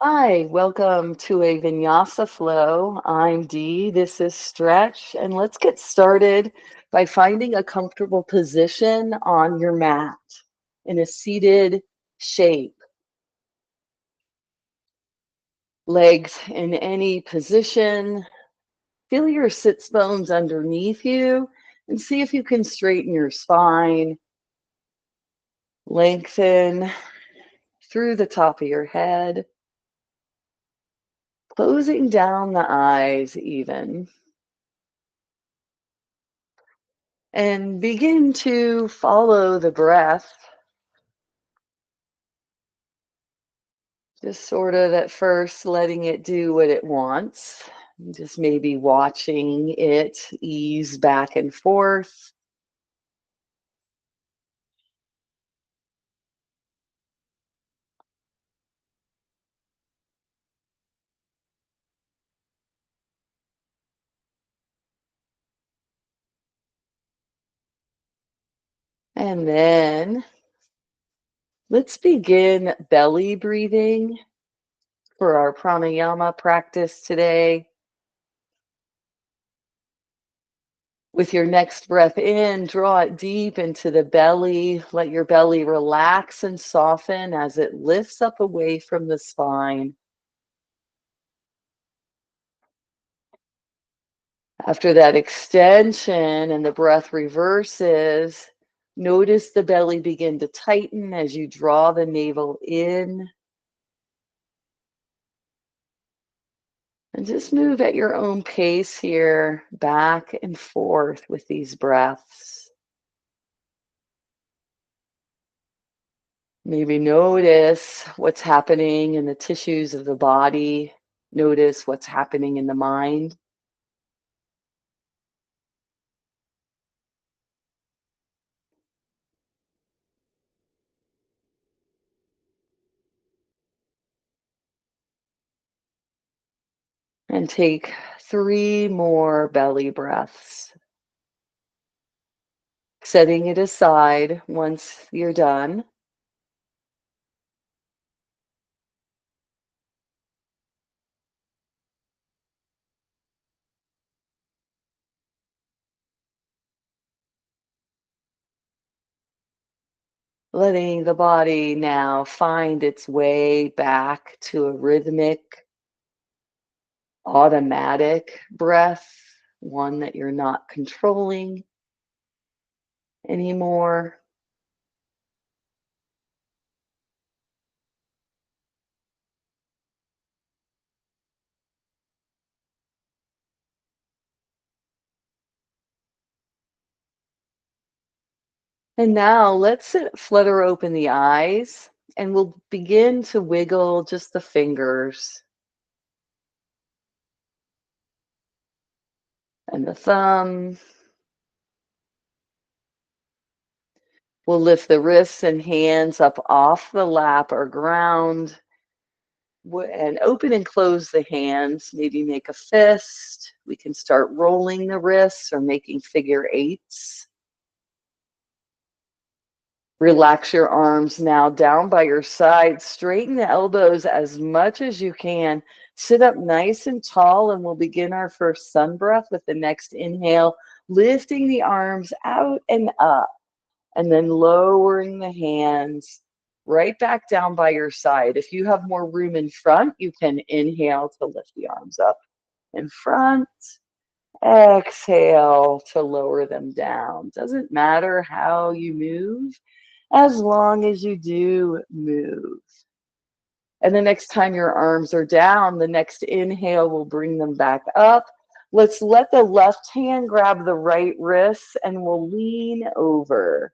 Hi, welcome to a Vinyasa flow. I'm Dee. This is stretch, and let's get started by finding a comfortable position on your mat in a seated shape. Legs in any position. Feel your sits bones underneath you and see if you can straighten your spine, lengthen through the top of your head, closing down the eyes even. And begin to follow the breath, just sort of at first letting it do what it wants, just maybe watching it ease back and forth. And then let's begin belly breathing for our pranayama practice today. With your next breath in, draw it deep into the belly. Let your belly relax and soften as it lifts up away from the spine. After that extension and the breath reverses, notice the belly begin to tighten as you draw the navel in. And just move at your own pace here, back and forth with these breaths. Maybe notice what's happening in the tissues of the body. Notice what's happening in the mind. And take 3 more belly breaths. Setting it aside once you're done. Letting the body now find its way back to a rhythmic, automatic breath, one that you're not controlling anymore. And now let's flutter open the eyes and we'll begin to wiggle just the fingers and the thumb. We'll lift the wrists and hands up off the lap or ground and open and close the hands. Maybe make a fist. We can start rolling the wrists or making figure eights. Relax your arms now down by your side. Straighten the elbows as much as you can. Sit up nice and tall, and we'll begin our first sun breath with the next inhale, lifting the arms out and up, and then lowering the hands right back down by your side. If you have more room in front, you can inhale to lift the arms up in front. Exhale to lower them down. Doesn't matter how you move, as long as you do move. And the next time your arms are down, the next inhale will bring them back up. Let's let the left hand grab the right wrist and we'll lean over.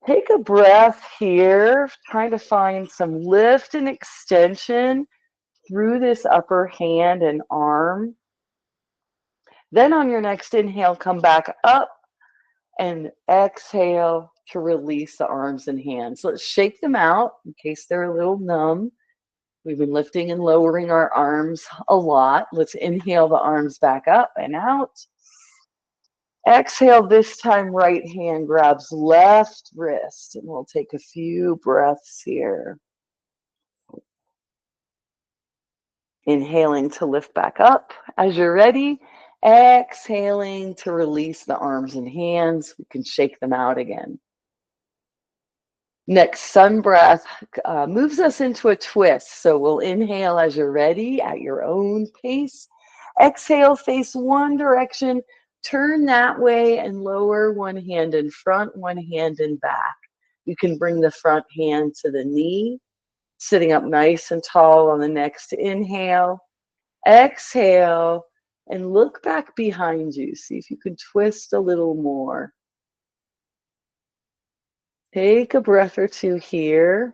Take a breath here, trying to find some lift and extension through this upper hand and arm. Then on your next inhale, come back up and exhale to release the arms and hands. Let's shake them out in case they're a little numb. We've been lifting and lowering our arms a lot. Let's inhale the arms back up and out. Exhale, this time right hand grabs left wrist, and we'll take a few breaths here. Inhaling to lift back up as you're ready. Exhaling to release the arms and hands. We can shake them out again. Next, sun breath moves us into a twist. So we'll inhale as you're ready at your own pace. Exhale, face one direction, turn that way and lower one hand in front, one hand in back. You can bring the front hand to the knee, sitting up nice and tall on the next inhale. Exhale and look back behind you. See if you can twist a little more. Take a breath or two here.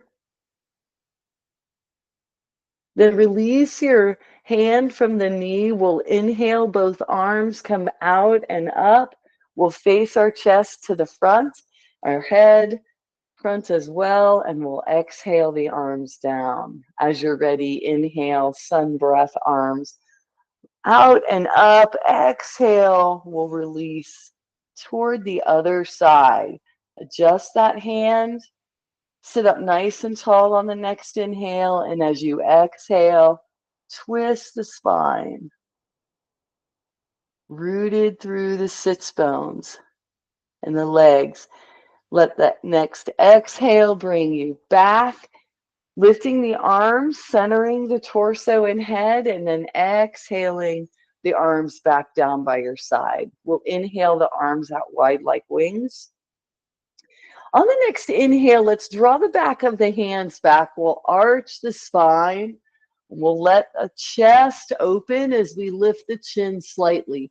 Then release your hand from the knee. We'll inhale, both arms come out and up. We'll face our chest to the front, our head front as well, and we'll exhale the arms down. As you're ready, inhale, sun breath, arms out and up. Exhale, we'll release toward the other side. Adjust that hand. Sit up nice and tall on the next inhale, and as you exhale, twist the spine, rooted through the sits bones and the legs. Let that next exhale bring you back, lifting the arms, centering the torso and head, and then exhaling the arms back down by your side. We'll inhale the arms out wide like wings. On the next inhale, let's draw the back of the hands back. We'll arch the spine. We'll let the chest open as we lift the chin slightly.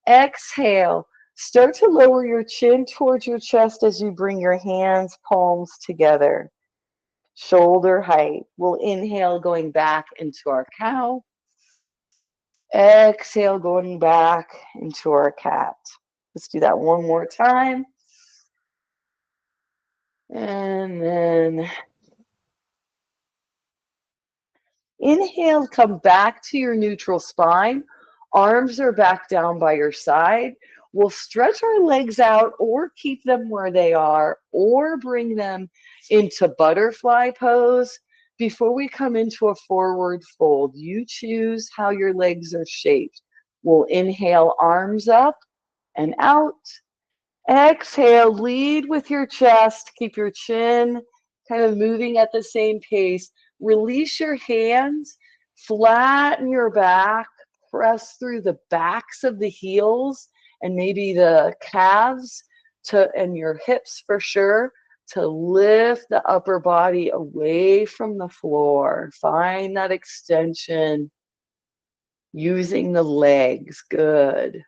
Exhale. Start to lower your chin towards your chest as you bring your hands, palms together. Shoulder height. We'll inhale, going back into our cow. Exhale, going back into our cat. Let's do that one more time. And then inhale, come back to your neutral spine. Arms are back down by your side. We'll stretch our legs out or keep them where they are or bring them into butterfly pose before we come into a forward fold. You choose how your legs are shaped. We'll inhale, arms up and out. Exhale, lead with your chest. Keep your chin kind of moving at the same pace. Release your hands, flatten your back, press through the backs of the heels and maybe the calves and your hips for sure, to lift the upper body away from the floor. Find that extension using the legs. Good.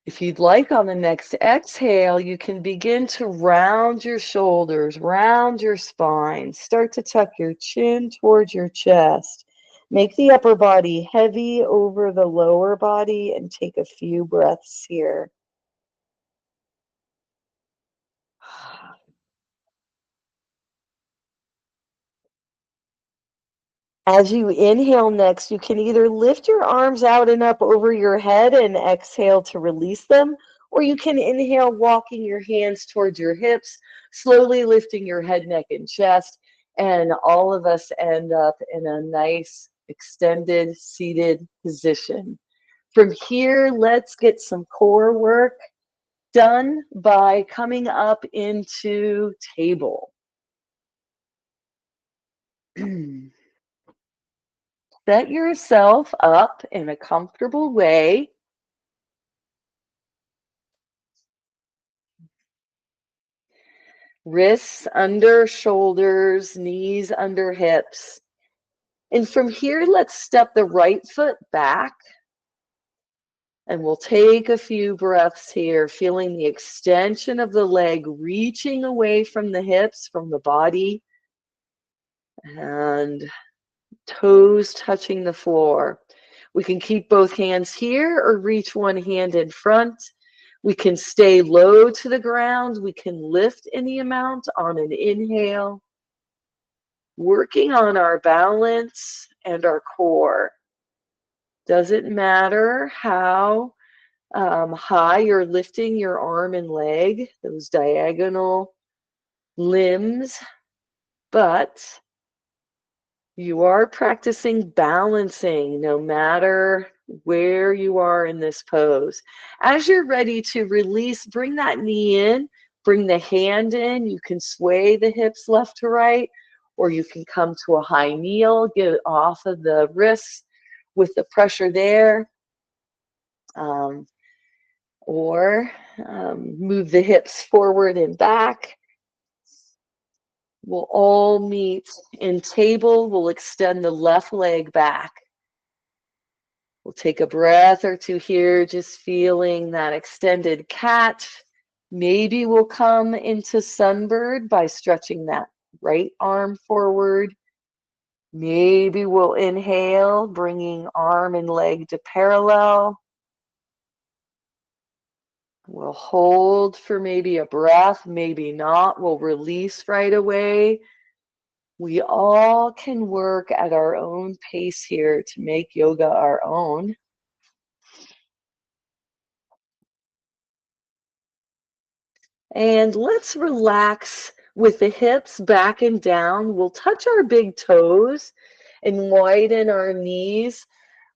If you'd like, on the next exhale, you can begin to round your shoulders, round your spine. Start to tuck your chin towards your chest. Make the upper body heavy over the lower body and take a few breaths here. As you inhale next, you can either lift your arms out and up over your head and exhale to release them, or you can inhale, walking your hands towards your hips, slowly lifting your head, neck, and chest, and all of us end up in a nice extended seated position. From here, let's get some core work done by coming up into table. Set yourself up in a comfortable way. Wrists under shoulders, knees under hips. And from here, let's step the right foot back. And we'll take a few breaths here, feeling the extension of the leg reaching away from the hips, from the body, and toes touching the floor. We can keep both hands here or reach one hand in front. We can stay low to the ground. We can lift any amount on an inhale, working on our balance and our core. Doesn't matter how high you're lifting your arm and leg, those diagonal limbs, but You are practicing balancing no matter where you are in this pose. As you're ready to release, bring that knee in, bring the hand in. You can sway the hips left to right, or you can come to a high kneel, get off of the wrists with the pressure there, um, or move the hips forward and back. We'll all meet in table. We'll extend the left leg back. We'll take a breath or two here, just feeling that extended cat. Maybe we'll come into sunbird by stretching that right arm forward. Maybe we'll inhale, bringing arm and leg to parallel. We'll hold for maybe a breath, maybe not. We'll release right away. We all can work at our own pace here to make yoga our own. And let's relax with the hips back and down. We'll touch our big toes and widen our knees,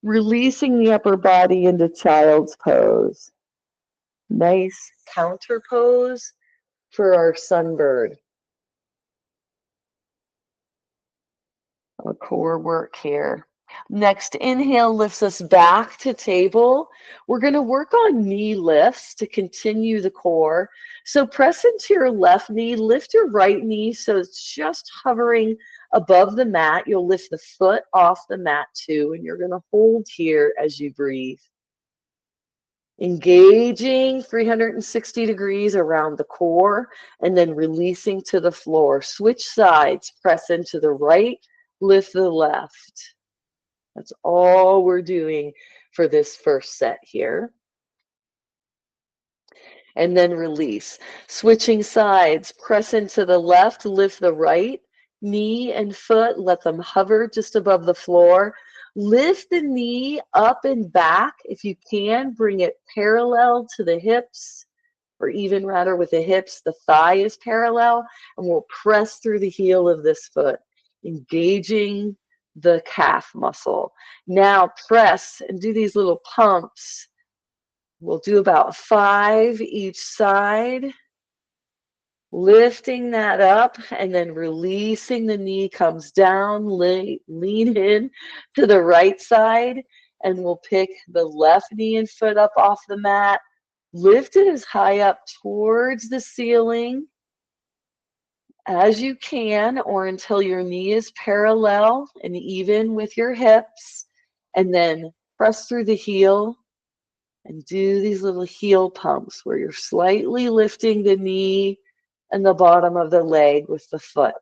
releasing the upper body into child's pose. Nice counter pose for our sunbird. Our core work here. Next inhale lifts us back to table. We're going to work on knee lifts to continue the core. So press into your left knee, lift your right knee so it's just hovering above the mat. You'll lift the foot off the mat too, and you're going to hold here as you breathe. Engaging 360 degrees around the core and then releasing to the floor. Switch sides, press into the right, lift the left. That's all we're doing for this first set here. And then release. Switching sides, press into the left, lift the right, knee and foot, let them hover just above the floor. Lift the knee up and back. If you can, bring it parallel to the hips, or even rather with the hips, the thigh is parallel, and we'll press through the heel of this foot, engaging the calf muscle. Now press and do these little pumps. We'll do about 5 each side. Lifting that up and then releasing the knee comes down, lean in to the right side, and we'll pick the left knee and foot up off the mat. Lift it as high up towards the ceiling as you can, or until your knee is parallel and even with your hips, and then press through the heel and do these little heel pumps where you're slightly lifting the knee and the bottom of the leg with the foot.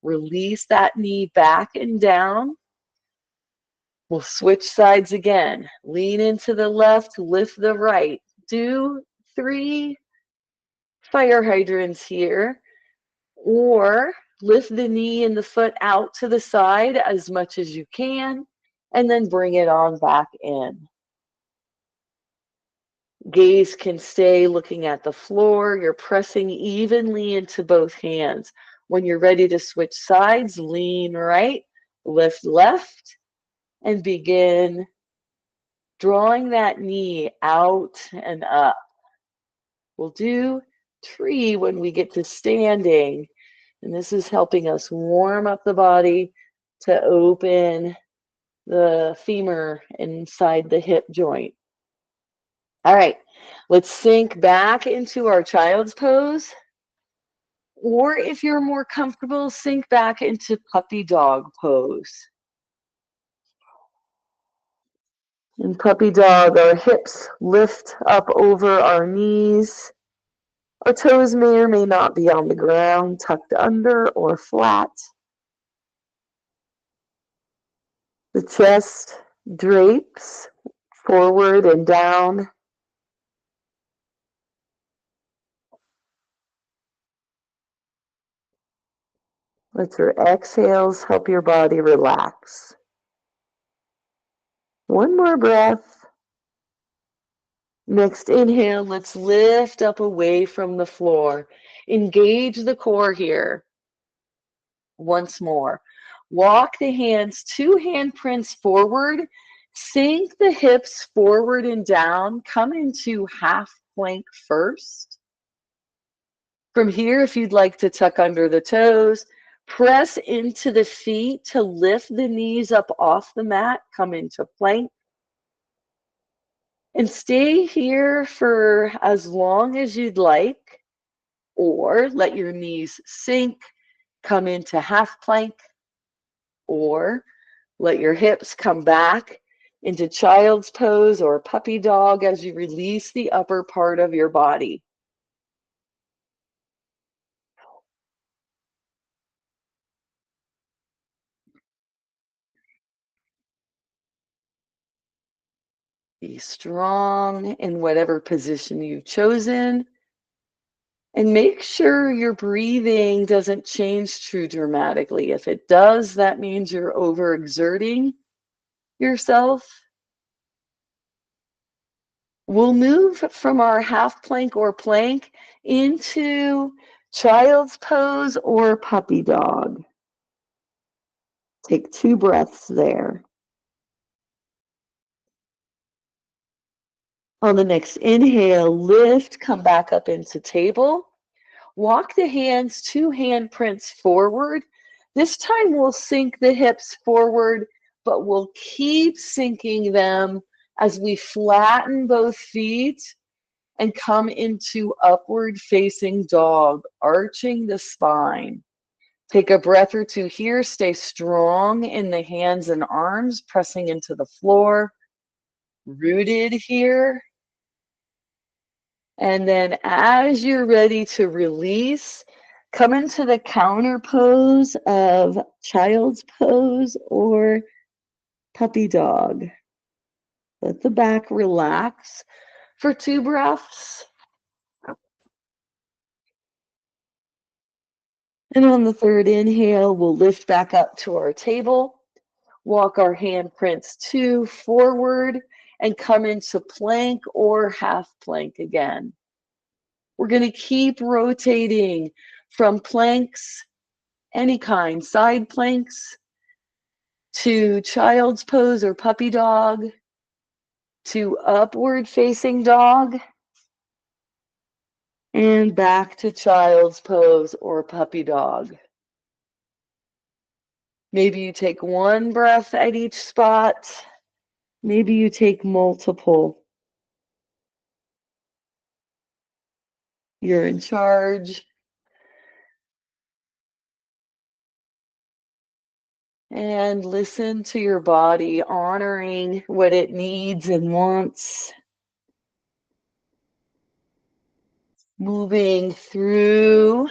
Release that knee back and down. We'll switch sides again. Lean into the left, lift the right. Do 3 fire hydrants here, or lift the knee and the foot out to the side as much as you can, and then bring it on back in. Gaze can stay looking at the floor. You're pressing evenly into both hands. When you're ready to switch sides, lean right, lift left, and begin drawing that knee out and up. We'll do tree when we get to standing, and this is helping us warm up the body to open the femur inside the hip joint. All right, let's sink back into our child's pose. Or if you're more comfortable, sink back into puppy dog pose. In puppy dog, our hips lift up over our knees. Our toes may or may not be on the ground, tucked under or flat. The chest drapes forward and down. Let your exhales help your body relax. One more breath. Next inhale, let's lift up away from the floor. Engage the core here. Once more. Walk the hands 2 handprints forward. Sink the hips forward and down. Come into half plank first. From here, if you'd like to tuck under the toes, press into the feet to lift the knees up off the mat. Come into plank. And stay here for as long as you'd like, or let your knees sink, come into half plank, or let your hips come back into child's pose or puppy dog as you release the upper part of your body. Be strong in whatever position you've chosen. And make sure your breathing doesn't change too dramatically. If it does, that means you're overexerting yourself. We'll move from our half plank or plank into child's pose or puppy dog. Take 2 breaths there. On the next inhale, lift, come back up into table. Walk the hands 2 handprints forward. This time we'll sink the hips forward, but we'll keep sinking them as we flatten both feet and come into upward facing dog, arching the spine. Take a breath or 2 here. Stay strong in the hands and arms, pressing into the floor, rooted here. And then as you're ready to release, come into the counter pose of child's pose or puppy dog. Let the back relax for 2 breaths. And on the 3rd inhale, we'll lift back up to our table, walk our handprints 2 forward, and come into plank or half plank again. We're going to keep rotating from planks, any kind, side planks, to child's pose or puppy dog, to upward facing dog, and back to child's pose or puppy dog. Maybe you take 1 breath at each spot. Maybe you take multiple. You're in charge. And listen to your body, honoring what it needs and wants. Moving through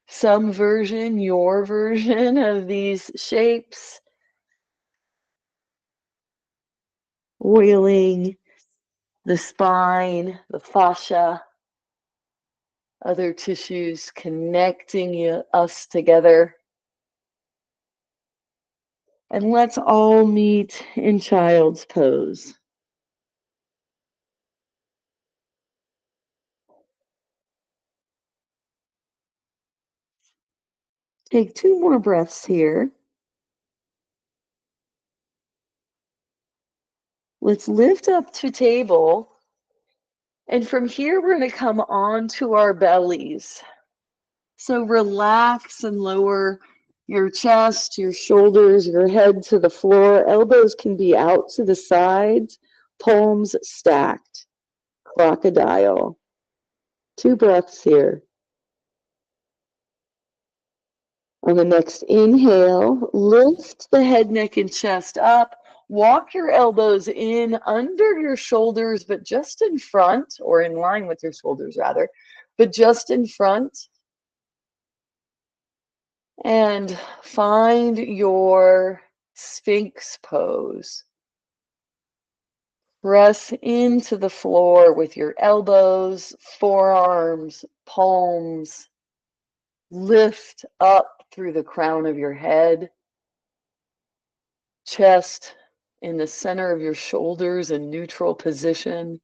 some version, your version of these shapes. Oiling the spine, the fascia, other tissues connecting us together. And let's all meet in child's pose. Take 2 more breaths here. Let's lift up to table. And from here, we're going to come onto our bellies. So relax and lower your chest, your shoulders, your head to the floor. Elbows can be out to the sides, palms stacked. Crocodile. 2 breaths here. On the next inhale, lift the head, neck, and chest up. Walk your elbows in under your shoulders, but just in front, or in line with your shoulders rather, but just in front. And find your Sphinx pose. Press into the floor with your elbows, forearms, palms. Lift up through the crown of your head. Chest in the center of your shoulders in neutral position.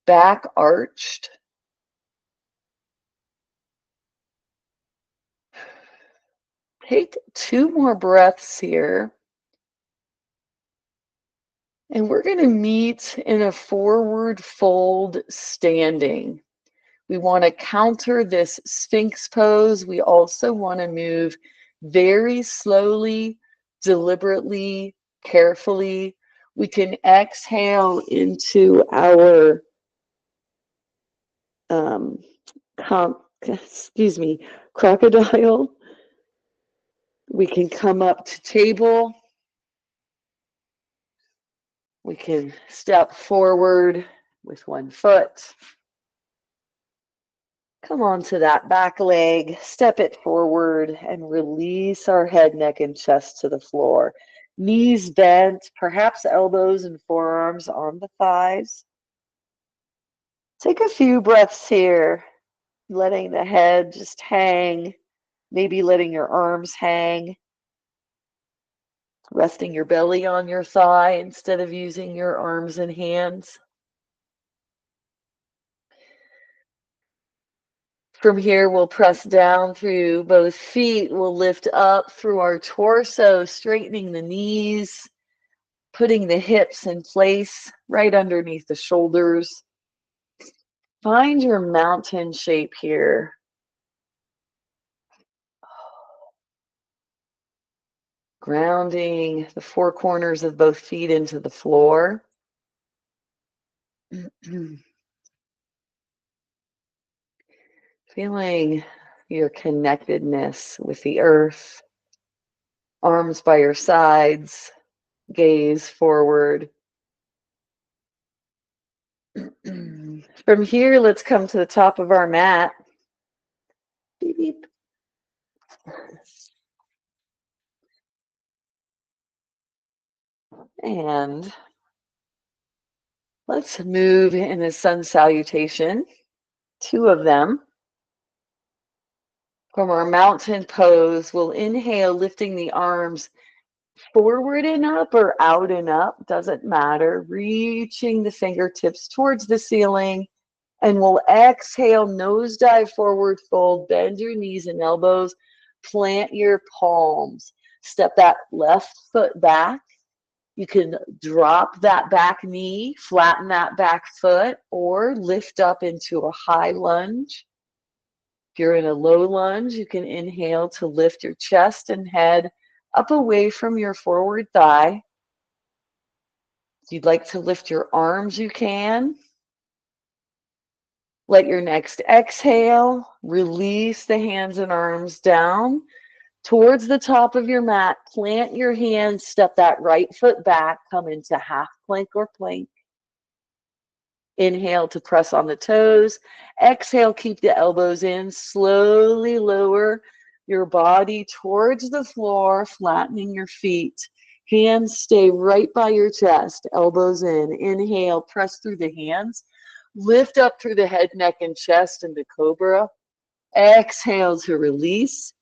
Back arched. Take 2 more breaths here. And we're going to meet in a forward fold standing. We want to counter this Sphinx pose. We also want to move very slowly, deliberately, carefully. We can exhale into our crocodile. We can come up to table. We can step forward with one foot. Come onto that back leg, step it forward, and release our head, neck, and chest to the floor. Knees bent, perhaps elbows and forearms on the thighs. Take a few breaths here, letting the head just hang, maybe letting your arms hang, resting your belly on your thigh instead of using your arms and hands. From here, we'll press down through both feet. We'll lift up through our torso, straightening the knees, putting the hips in place right underneath the shoulders. Find your mountain shape here. Grounding the 4 corners of both feet into the floor. Feeling your connectedness with the earth. Arms by your sides, gaze forward. From here, let's come to the top of our mat. Beep, beep. And let's move in a sun salutation, 2 of them. From our mountain pose, we'll inhale, lifting the arms forward and up or out and up, doesn't matter. Reaching the fingertips towards the ceiling. And we'll exhale, nose dive forward fold, bend your knees and elbows, plant your palms. Step that left foot back. You can drop that back knee, flatten that back foot, or lift up into a high lunge. If you're in a low lunge, you can inhale to lift your chest and head up away from your forward thigh. If you'd like to lift your arms, you can. Let your next exhale release the hands and arms down towards the top of your mat. Plant your hands, step that right foot back, come into half plank or plank. Inhale to press on the toes. Exhale, keep the elbows in. Slowly lower your body towards the floor, flattening your feet. Hands stay right by your chest, elbows in. Inhale, press through the hands. Lift up through the head, neck, and chest into cobra. Exhale to release.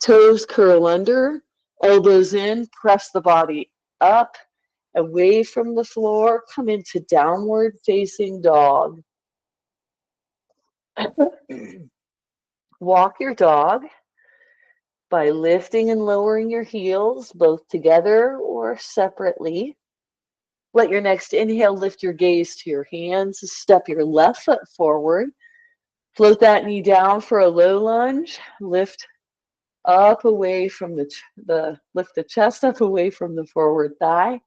Toes curl under, elbows in, press the body up, away from the floor, come into downward facing dog. Walk your dog by lifting and lowering your heels, both together or separately. Let your next inhale lift your gaze to your hands. Step your left foot forward. Float that knee down for a low lunge. Lift up away from lift the chest up away from the forward thigh.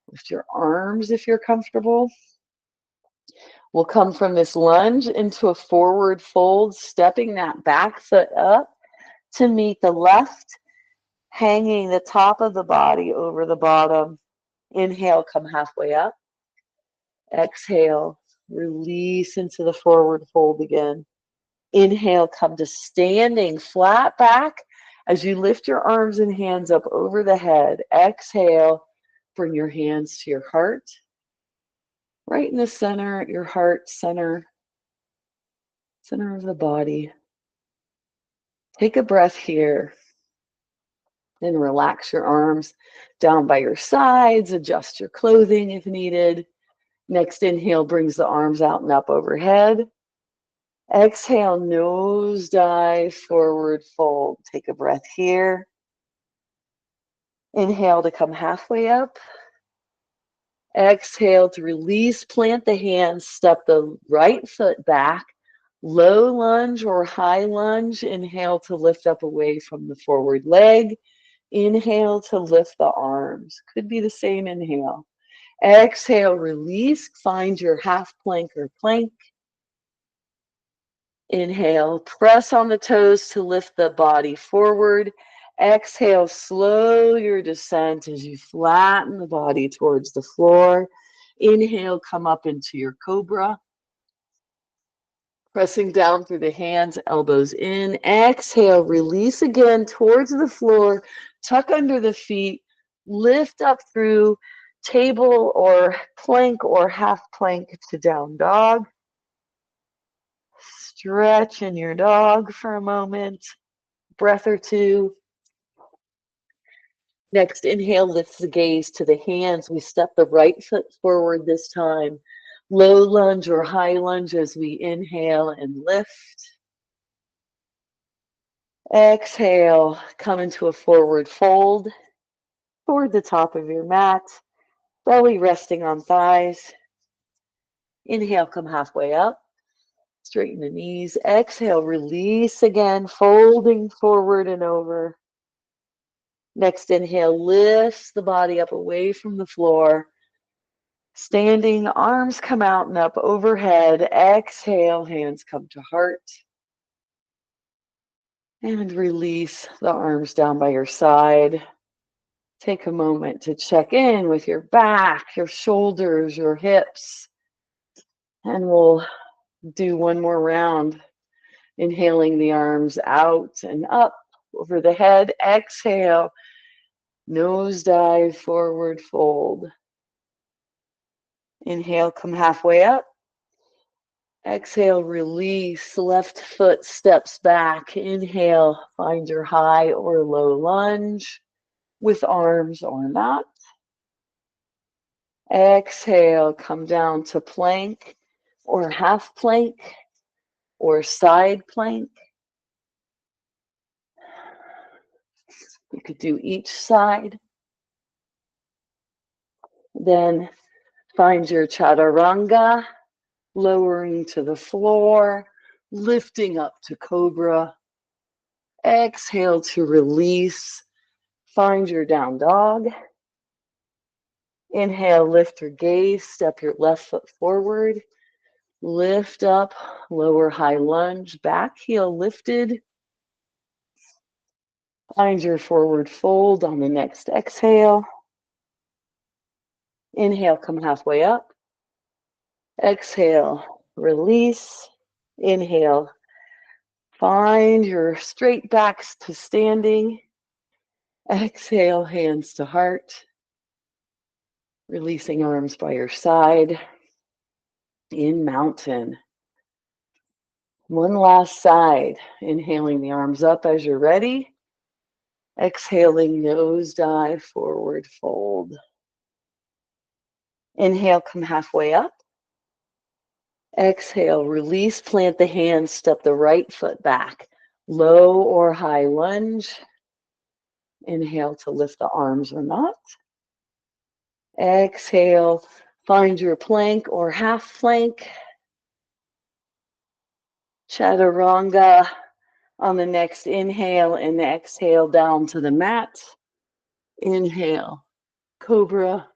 Lift your arms if you're comfortable. We'll come from this lunge into a forward fold, stepping that back foot up to meet the left, hanging the top of the body over the bottom. Inhale, come halfway up. Exhale, release into the forward fold again. Inhale, come to standing flat back as you lift your arms and hands up over the head. Exhale, bring your hands to your heart. Right in the center, your heart center of the body. Take a breath here. Then relax your arms down by your sides. Adjust your clothing if needed. Next inhale brings the arms out and up overhead. Exhale, nose dive, forward fold. Take a breath here. Inhale to come halfway up. Exhale to release, plant the hands, step the right foot back. Low lunge or high lunge. Inhale to lift up away from the forward leg. Inhale to lift the arms. Could be the same inhale. Exhale, release. Find your half plank or plank. Inhale, press on the toes to lift the body forward. Exhale, slow your descent as you flatten the body towards the floor. Inhale, come up into your cobra. Pressing down through the hands, elbows in. Exhale, release again towards the floor. Tuck under the feet. Lift up through table or plank or half plank to down dog. Stretch in your dog for a moment. Breath or two. Next, inhale, lift the gaze to the hands. We step the right foot forward this time. Low lunge or high lunge as we inhale and lift. Exhale, come into a forward fold toward the top of your mat, belly resting on thighs. Inhale, come halfway up, straighten the knees. Exhale, release again, folding forward and over. Next inhale, lifts the body up away from the floor. Standing, arms come out and up overhead. Exhale, hands come to heart. And release the arms down by your side. Take a moment to check in with your back, your shoulders, your hips. And we'll do one more round. Inhaling the arms out and up over the head. Exhale, nose dive, forward fold. Inhale, come halfway up. Exhale, release, left foot steps back. Inhale, find your high or low lunge with arms or not. Exhale, come down to plank or half plank or side plank. You could do each side. Then find your chaturanga, lowering to the floor, lifting up to cobra. Exhale to release. Find your down dog. Inhale, lift your gaze, step your left foot forward. Lift up, lower high lunge, back heel lifted. Find your forward fold on the next exhale. Inhale, come halfway up. Exhale, release. Inhale, find your straight backs to standing. Exhale, hands to heart. Releasing arms by your side. In mountain. One last side. Inhaling the arms up as you're ready. Exhaling, nose dive, forward fold. Inhale, come halfway up. Exhale, release, plant the hands, step the right foot back. Low or high lunge. Inhale to lift the arms or not. Exhale, find your plank or half plank. Chaturanga on the next inhale and exhale down to the mat. Inhale, cobra.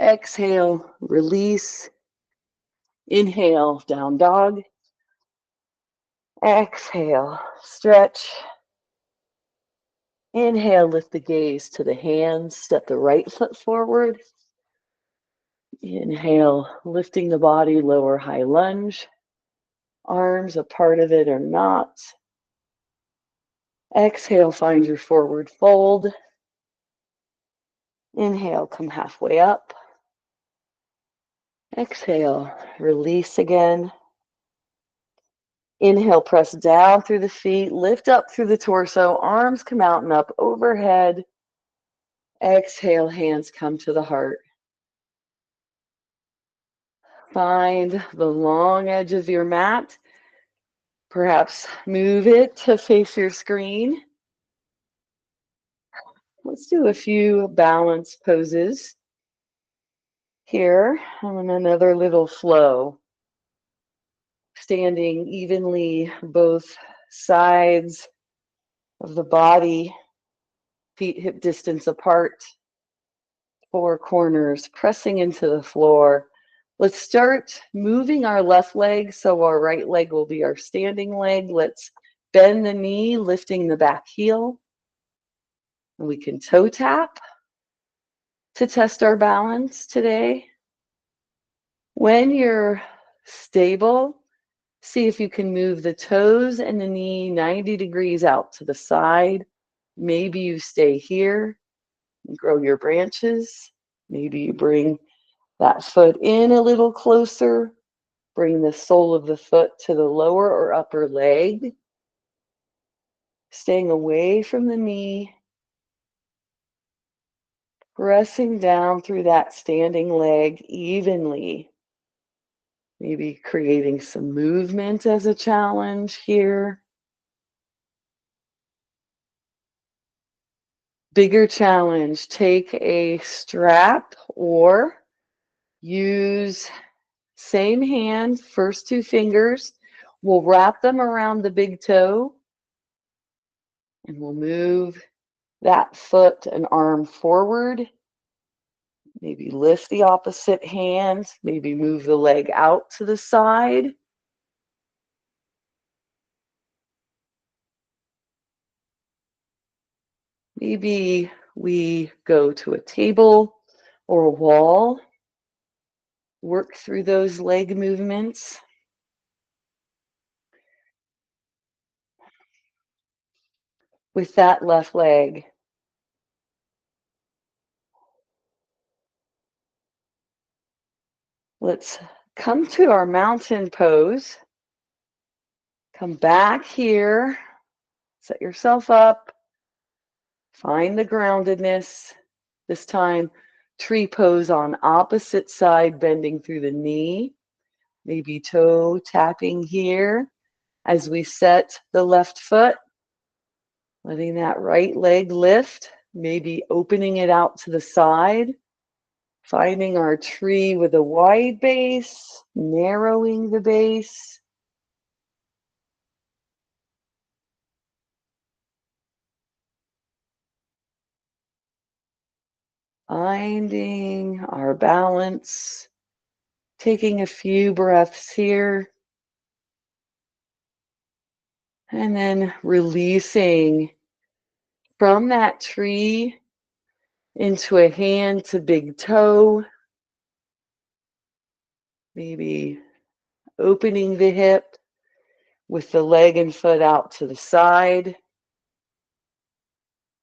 Exhale, release. Inhale, down dog. Exhale, stretch. Inhale, lift the gaze to the hands, step the right foot forward. Inhale, lifting the body, lower high lunge. Arms a part of it or not. Exhale, find your forward fold. Inhale, come halfway up. Exhale, release again. Inhale, press down through the feet, lift up through the torso, arms come out and up overhead. Exhale, hands come to the heart. Find the long edge of your mat. Perhaps move it to face your screen. Let's do a few balance poses here and another little flow. Standing evenly both sides of the body, feet hip distance apart, four corners, pressing into the floor. Let's start moving our left leg so our right leg will be our standing leg. Let's bend the knee, lifting the back heel. And we can toe tap to test our balance today. When you're stable, see if you can move the toes and the knee 90 degrees out to the side. Maybe you stay here and grow your branches. Maybe you bring that foot in a little closer. Bring the sole of the foot to the lower or upper leg. Staying away from the knee. Pressing down through that standing leg evenly. Maybe creating some movement as a challenge here. Bigger challenge, take a strap or use same hand, first two fingers. We'll wrap them around the big toe and we'll move that foot and arm forward. Maybe lift the opposite hand, maybe move the leg out to the side. Maybe we go to a table or a wall, work through those leg movements. With that left leg, let's come to our mountain pose. Come back here, set yourself up, find the groundedness. This time, tree pose on opposite side, bending through the knee. Maybe toe tapping here as we set the left foot, letting that right leg lift, maybe opening it out to the side. Finding our tree with a wide base, narrowing the base. Finding our balance, taking a few breaths here, and then releasing from that tree into a hand to big toe, maybe opening the hip with the leg and foot out to the side,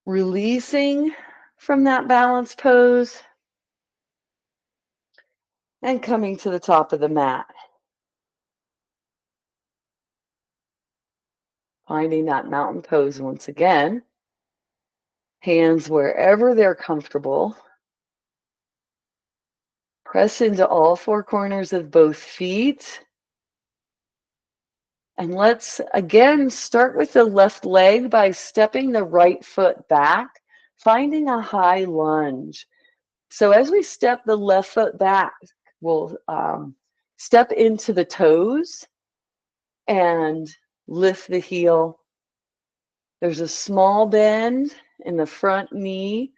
releasing from that balance pose, and coming to the top of the mat. Finding that mountain pose once again. Hands wherever they're comfortable. Press into all four corners of both feet. And let's again start with the left leg by stepping the right foot back, finding a high lunge. So as we step the left foot back, we'll step into the toes and lift the heel. There's a small bend in the front knee.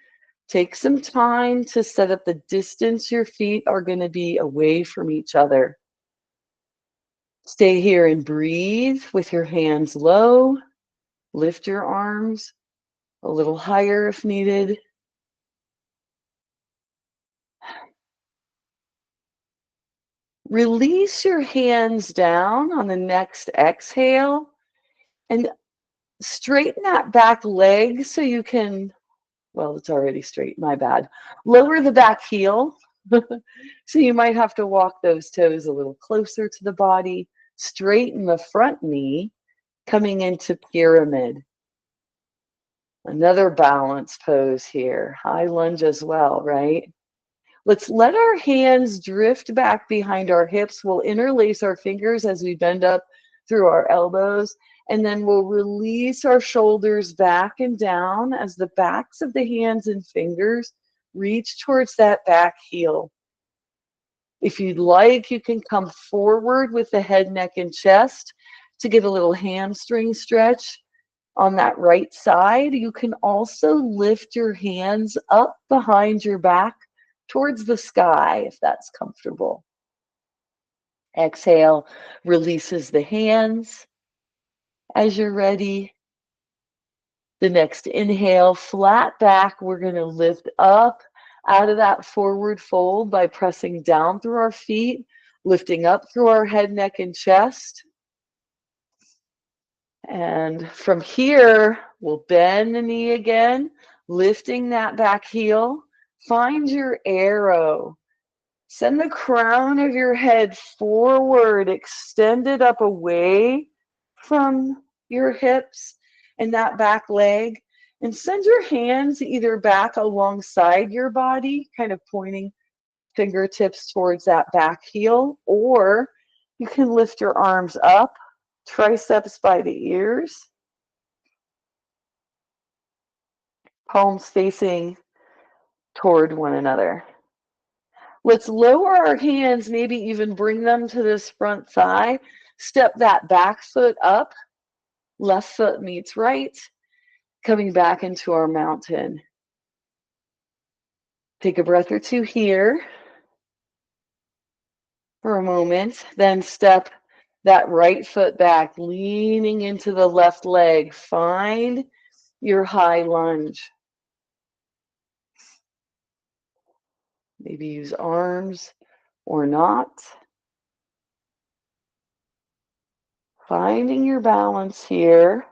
Take some time to set up the distance your feet are going to be away from each other. Stay here and breathe with your hands low. Lift your arms a little higher if needed. Release your hands down on the next exhale and straighten that back leg so you can, well, it's already straight, my bad. Lower the back heel. So you might have to walk those toes a little closer to the body. Straighten the front knee, coming into pyramid. Another balance pose here. High lunge as well, right? Let's let our hands drift back behind our hips. We'll interlace our fingers as we bend up through our elbows And then we'll release our shoulders back and down as the backs of the hands and fingers reach towards that back heel. If you'd like, you can come forward with the head, neck, and chest to get a little hamstring stretch on that right side. You can also lift your hands up behind your back towards the sky if that's comfortable. Exhale, releases the hands as you're ready. The next inhale, flat back, we're going to lift up out of that forward fold by pressing down through our feet, lifting up through our head, neck, and chest. And from here, we'll bend the knee again, lifting that back heel. Find your arrow. Send the crown of your head forward, extend it up away from your hips and that back leg. And send your hands either back alongside your body, kind of pointing fingertips towards that back heel, or you can lift your arms up, triceps by the ears, palms facing toward one another. Let's lower our hands, maybe even bring them to this front thigh. Step that back foot up, left foot meets right, coming back into our mountain. Take a breath or two here for a moment, then step that right foot back, leaning into the left leg. Find your high lunge. Maybe use arms or not. Finding your balance here.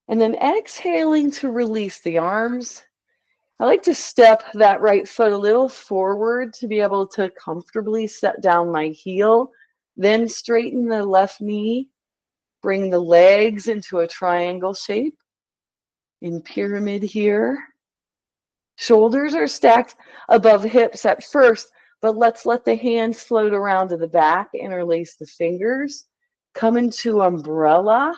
And then exhaling to release the arms. I like to step that right foot a little forward to be able to comfortably set down my heel. Then straighten the left knee. Bring the legs into a triangle shape in pyramid here. Shoulders are stacked above hips at first, but let's let the hands float around to the back, interlace the fingers, come into umbrella.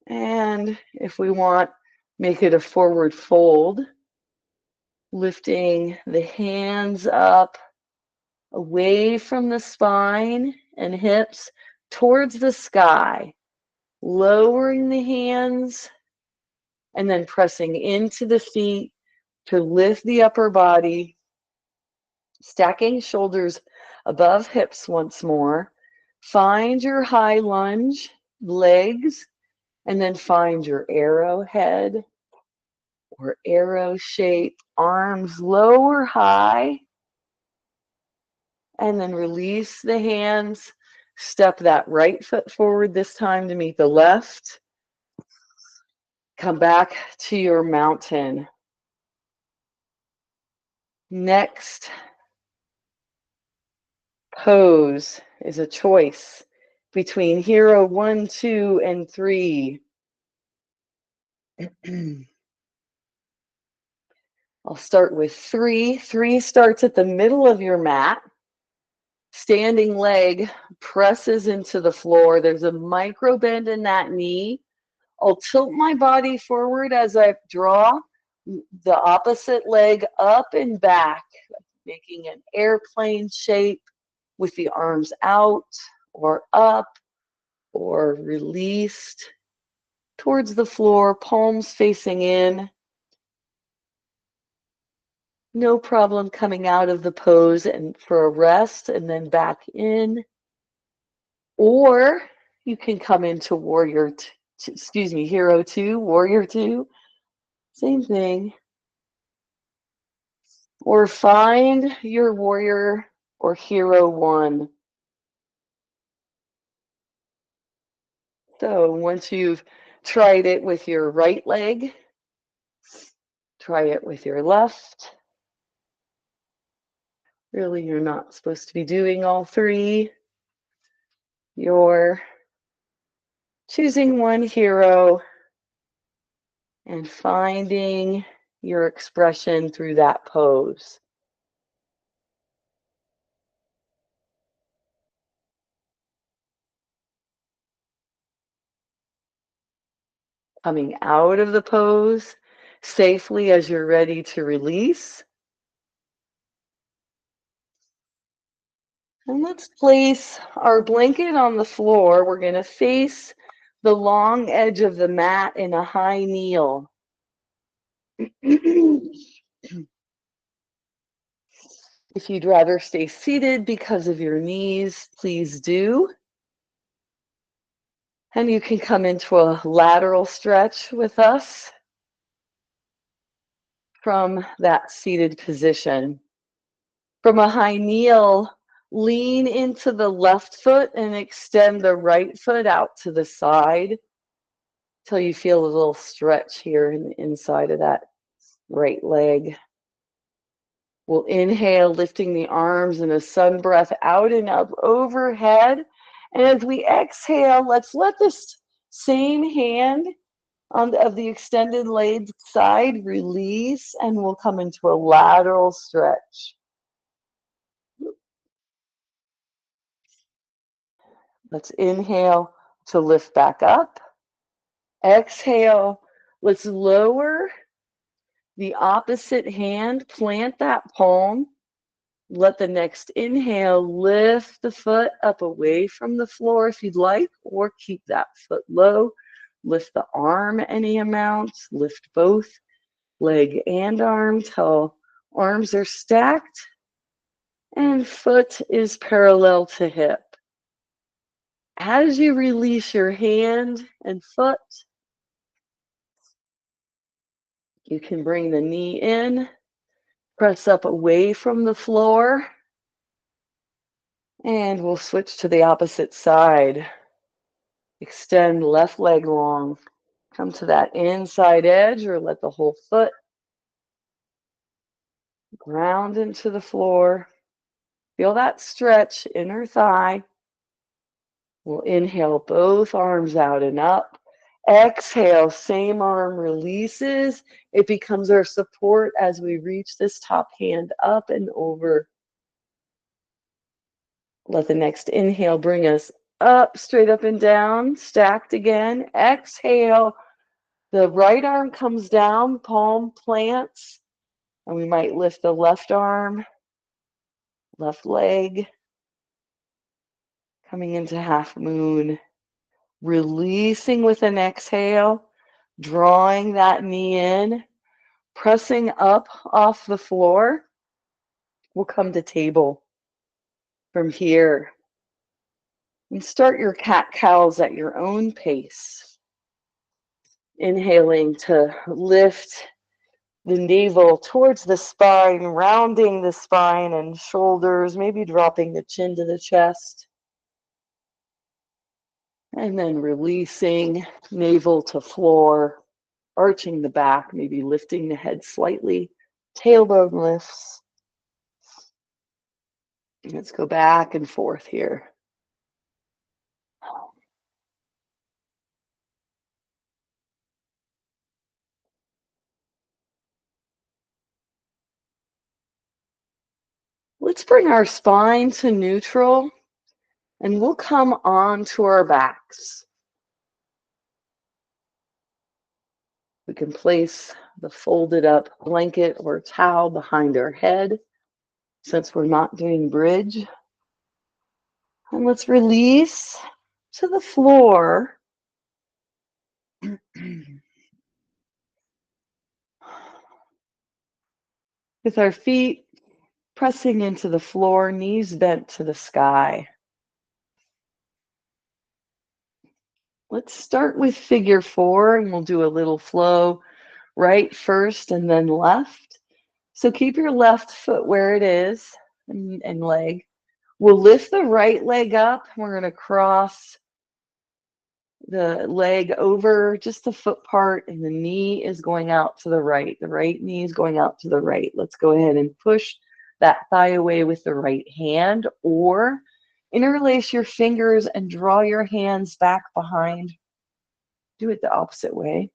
And if we want, make it a forward fold, lifting the hands up away from the spine and hips towards the sky, lowering the hands and then pressing into the feet to lift the upper body, stacking shoulders above hips once more. Find your high lunge, legs, and then find your arrowhead or arrow shape, arms low or high, and then release the hands. Step that right foot forward this time to meet the left. Come back to your mountain. Next pose is a choice between hero 1, 2, and 3. I'll start with 3. 3 starts at the middle of your mat. Standing leg presses into the floor. There's a micro bend in that knee. I'll tilt my body forward as I draw the opposite leg up and back, making an airplane shape with the arms out or up or released towards the floor, palms facing in. No problem coming out of the pose and for a rest and then back in. Or you can come into hero 2, warrior 2. Same thing. Or find your warrior or hero 1. So once you've tried it with your right leg, try it with your left. Really, you're not supposed to be doing all 3. You're choosing one hero and finding your expression through that pose. Coming out of the pose safely as you're ready to release. And let's place our blanket on the floor. We're going to face the long edge of the mat in a high kneel. If you'd rather stay seated because of your knees, please do. And you can come into a lateral stretch with us from that seated position. From a high kneel, lean into the left foot and extend the right foot out to the side till you feel a little stretch here in the inside of that right leg. We'll inhale, lifting the arms in a sun breath out and up overhead. And as we exhale, let's let this same hand of the extended leg side release, and we'll come into a lateral stretch. Let's inhale to lift back up. Exhale, let's lower the opposite hand, plant that palm. Let the next inhale lift the foot up away from the floor if you'd like, or keep that foot low. Lift the arm any amount, lift both leg and arm till arms are stacked and foot is parallel to hip. As you release your hand and foot, you can bring the knee in, press up away from the floor, and we'll switch to the opposite side. Extend left leg long. Come to that inside edge or let the whole foot ground into the floor. Feel that stretch, inner thigh. We'll inhale both arms out and up. Exhale, same arm releases. It becomes our support as we reach this top hand up and over. Let the next inhale bring us up, straight up and down, stacked again. Exhale, the right arm comes down, palm plants, and we might lift the left arm, left leg, coming into half moon. Releasing with an exhale, drawing that knee in, pressing up off the floor. We'll come to table from here. And start your cat-cows at your own pace. Inhaling to lift the navel towards the spine, rounding the spine and shoulders, maybe dropping the chin to the chest. And then releasing, navel to floor, arching the back, maybe lifting the head slightly, tailbone lifts. Let's go back and forth here. Let's bring our spine to neutral, and we'll come onto our backs. We can place the folded up blanket or towel behind our head since we're not doing bridge. And let's release to the floor. With our feet pressing into the floor, knees bent to the sky. Let's start with figure 4, and we'll do a little flow, right first and then left. So keep your left foot where it is and leg. We'll lift the right leg up. We're going to cross the leg over just the foot part, and the knee is going out to the right. The right knee is going out to the right. Let's go ahead and push that thigh away with the right hand, or interlace your fingers and draw your hands back behind. Do it the opposite way.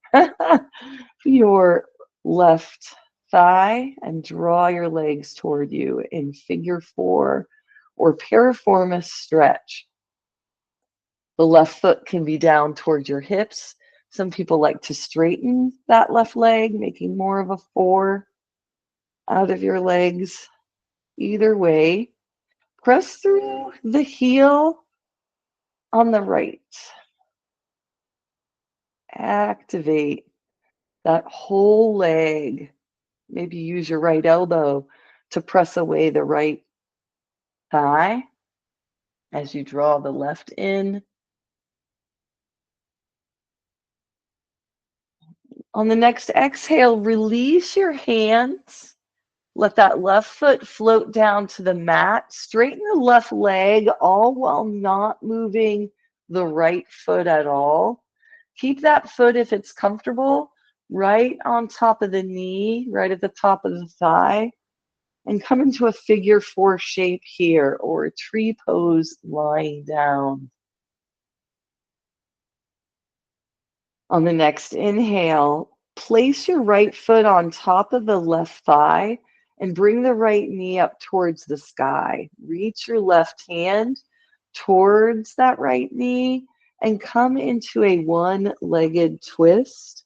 Your left thigh and draw your legs toward you in figure 4 or piriformis stretch. The left foot can be down towards your hips. Some people like to straighten that left leg, making more of a four out of your legs. Either way, press through the heel on the right. Activate that whole leg. Maybe use your right elbow to press away the right thigh as you draw the left in. On the next exhale, release your hands. Let that left foot float down to the mat. Straighten the left leg, all while not moving the right foot at all. Keep that foot, if it's comfortable, right on top of the knee, right at the top of the thigh, and come into a figure four shape here, or a tree pose lying down. On the next inhale, place your right foot on top of the left thigh and bring the right knee up towards the sky. Reach your left hand towards that right knee and come into a one-legged twist.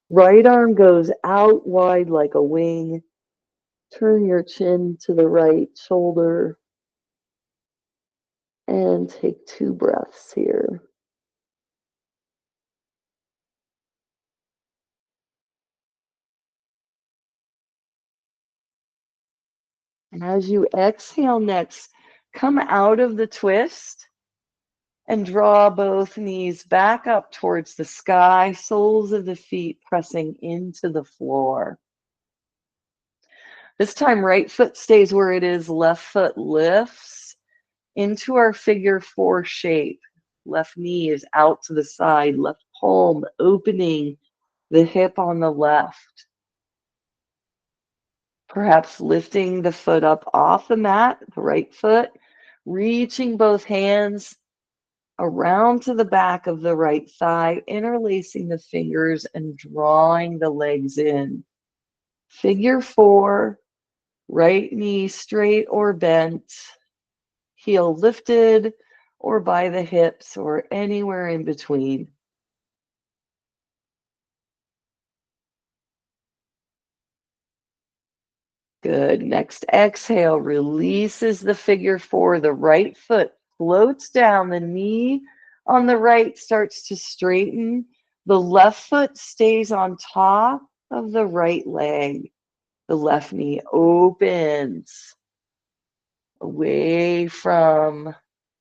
Right arm goes out wide like a wing. Turn your chin to the right shoulder and take 2 breaths here. And as you exhale next, come out of the twist and draw both knees back up towards the sky, soles of the feet pressing into the floor. This time, right foot stays where it is, left foot lifts into our figure four shape. Left knee is out to the side, left palm opening the hip on the left. Perhaps lifting the foot up off the mat, the right foot, reaching both hands around to the back of the right thigh, interlacing the fingers and drawing the legs in. Figure four, right knee straight or bent, heel lifted or by the hips or anywhere in between. Good. Next exhale releases the figure four. The right foot floats down. The knee on the right starts to straighten. The left foot stays on top of the right leg. The left knee opens away from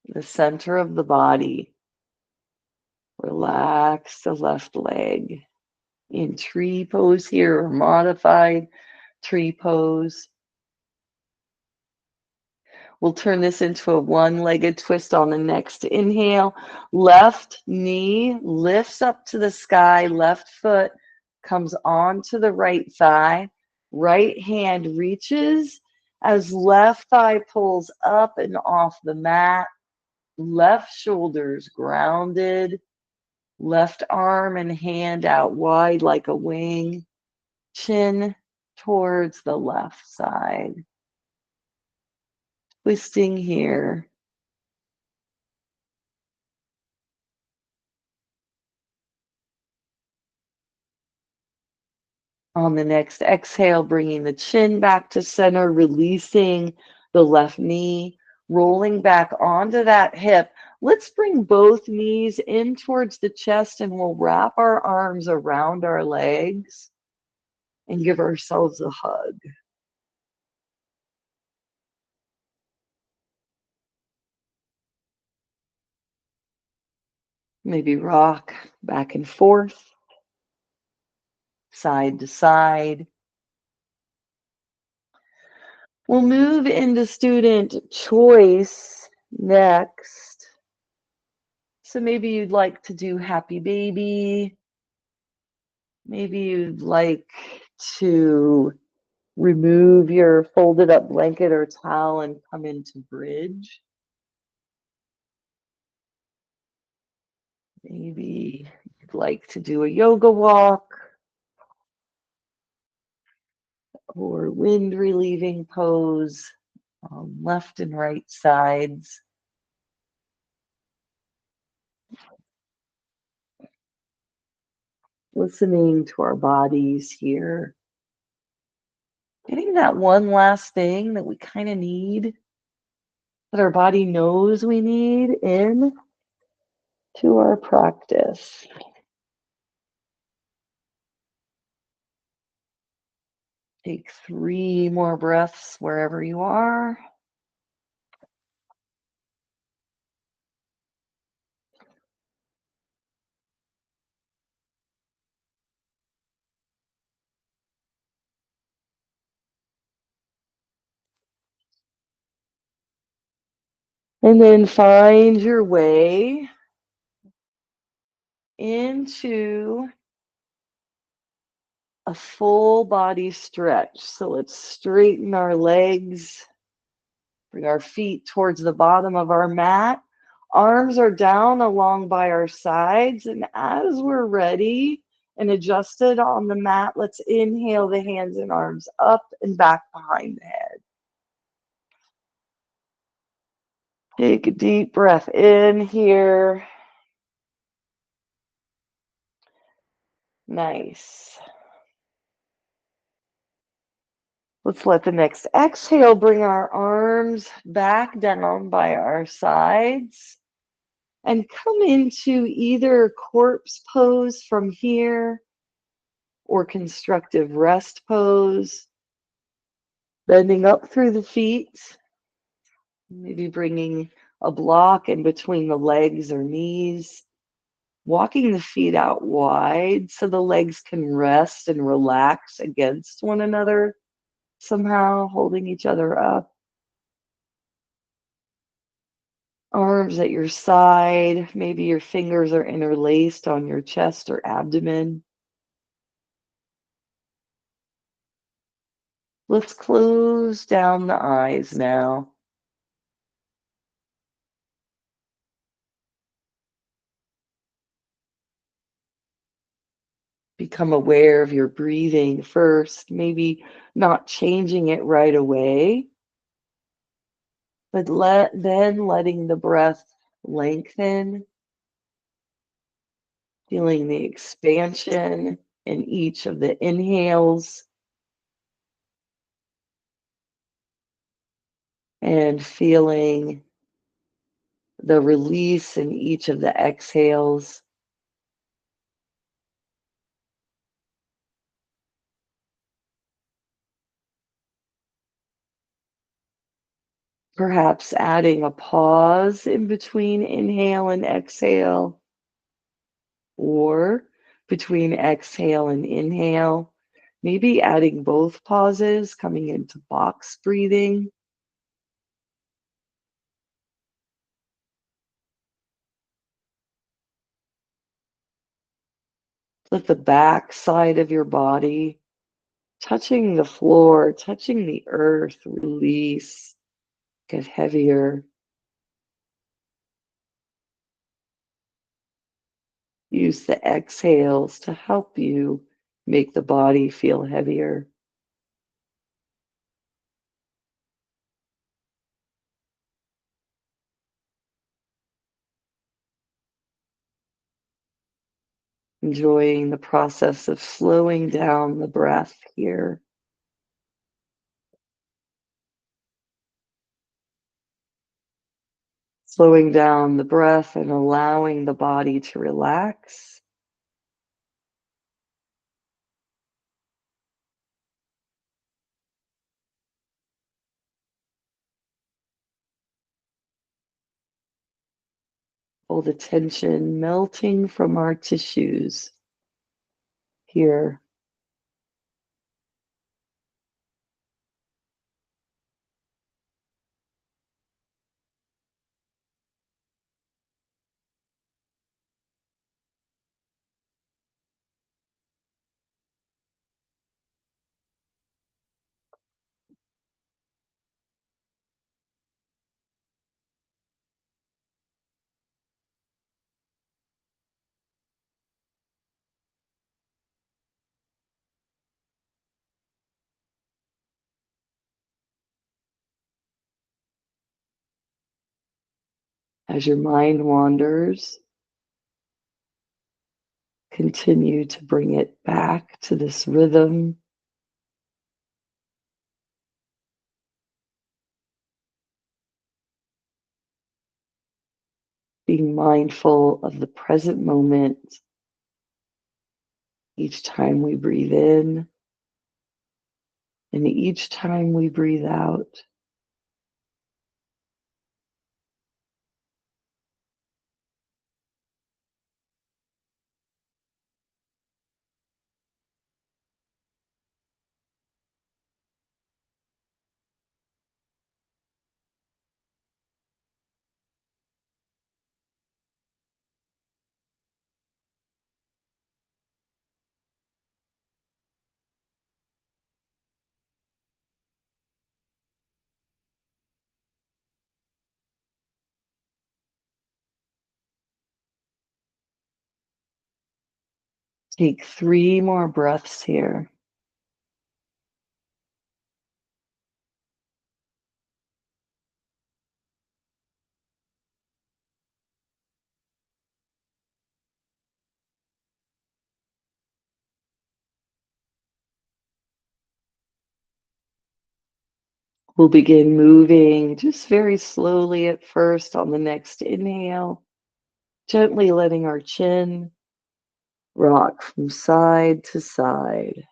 the center of the body. Relax the left leg. In tree pose here, or modified tree pose. We'll turn this into a one-legged twist on the next inhale. Left knee lifts up to the sky. Left foot comes onto the right thigh. Right hand reaches as left thigh pulls up and off the mat. Left shoulders grounded. Left arm and hand out wide like a wing. Chin towards the left side. Twisting here. On the next exhale, bringing the chin back to center, releasing the left knee, rolling back onto that hip. Let's bring both knees in towards the chest and we'll wrap our arms around our legs and give ourselves a hug. Maybe rock back and forth, side to side. We'll move into student choice next. So maybe you'd like to do happy baby. Maybe you'd like to remove your folded up blanket or towel and come into bridge. Maybe you'd like to do a yoga walk or wind relieving pose on left and right sides. listening to our bodies here, getting that one last thing that we kind of need, that our body knows we need in to our practice. Take 3 more breaths wherever you are. And then find your way into a full body stretch. So let's straighten our legs, bring our feet towards the bottom of our mat. Arms are down along by our sides. And as we're ready and adjusted on the mat, let's inhale the hands and arms up and back behind the head. Take a deep breath in here. Nice. Let's let the next exhale bring our arms back down by our sides and come into either corpse pose from here or constructive rest pose, bending up through the feet, maybe bringing a block in between the legs or knees, walking the feet out wide so the legs can rest and relax against one another, somehow holding each other up. Arms at your side, maybe your fingers are interlaced on your chest or abdomen. Let's close down the eyes now. Become aware of your breathing first, maybe not changing it right away, but then letting the breath lengthen, feeling the expansion in each of the inhales and feeling the release in each of the exhales. Perhaps adding a pause in between inhale and exhale, or between exhale and inhale, maybe adding both pauses, coming into box breathing. Let the back side of your body touching the floor, touching the earth, release, get heavier. Use the exhales to help you make the body feel heavier. Enjoying the process of slowing down the breath here. Slowing down the breath and allowing the body to relax. All the tension melting from our tissues here. As your mind wanders, Continue to bring it back to this rhythm, being mindful of the present moment each time we breathe in and each time we breathe out. Take 3 more breaths here. We'll begin moving just very slowly at first on the next inhale, gently letting our chin rock from side to side.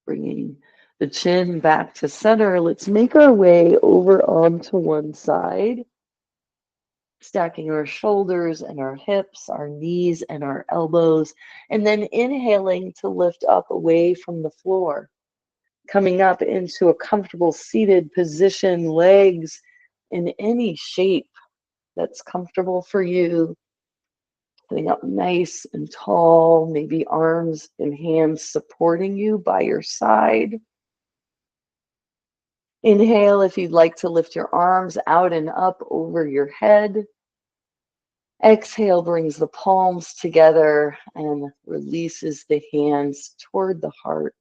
Bringing the chin back to center, let's make our way over onto one side, stacking our shoulders and our hips, our knees and our elbows, and then inhaling to lift up away from the floor, coming up into a comfortable seated position, legs in any shape that's comfortable for you, sitting up nice and tall, maybe arms and hands supporting you by your side. Inhale if you'd like to lift your arms out and up over your head. Exhale brings the palms together and releases the hands toward the heart.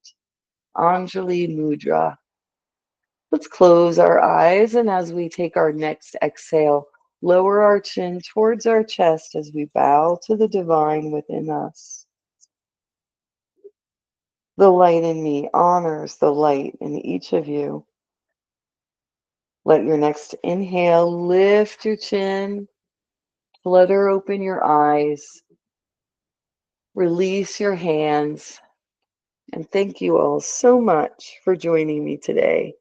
Anjali Mudra. Let's close our eyes, and as we take our next exhale, lower our chin towards our chest as we bow to the divine within us. The light in me honors the light in each of you. Let your next inhale lift your chin, flutter open your eyes, release your hands, and thank you all so much for joining me today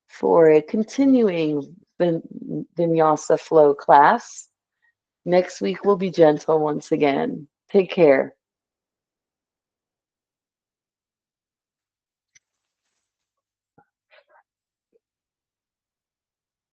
for a continuing Vinyasa flow class. Next week we'll be gentle once again. Take care.